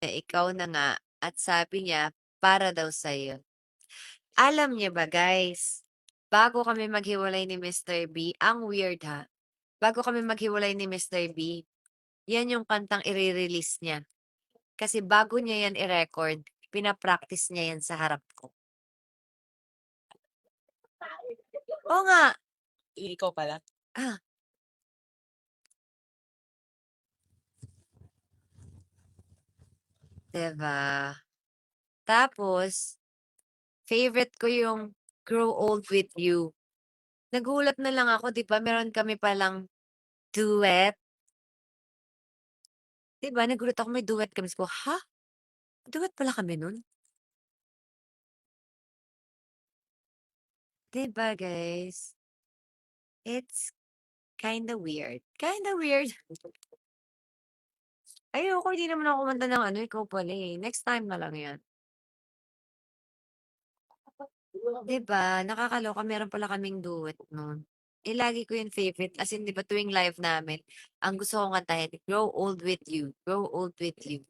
na ikaw na nga at sabi niya para daw sa'yo. Alam niyo ba guys, bago kami maghiwalay ni Mr. B, ang weird ha, bago kami maghiwalay ni Mr. B, yan yung kantang ire-release niya. Kasi bago niya yan i-record, pina-practice niya yan sa harap ko. Oo nga, Ikaw pala? ah, 'di ba? Tapos, favorite ko yung Grow Old With You. Nagulat na lang ako 'di ba meron kami palang duet, 'di ba nagulat ako may duet kami, sabi ko, "Ha? Duet pala kami nun?" 'Di ba guys? It's kinda weird, kinda weird. Ayoko, hindi naman ako kumanta ng ano, Ikaw Pala, eh, next time na lang 'yan. 'Di ba nakakaloka meron pala kaming duet nun. Eh, lagi ko yung favorite as in 'di ba tuwing live namin, ang gusto kong kantahin, Grow Old With You, Grow Old With You.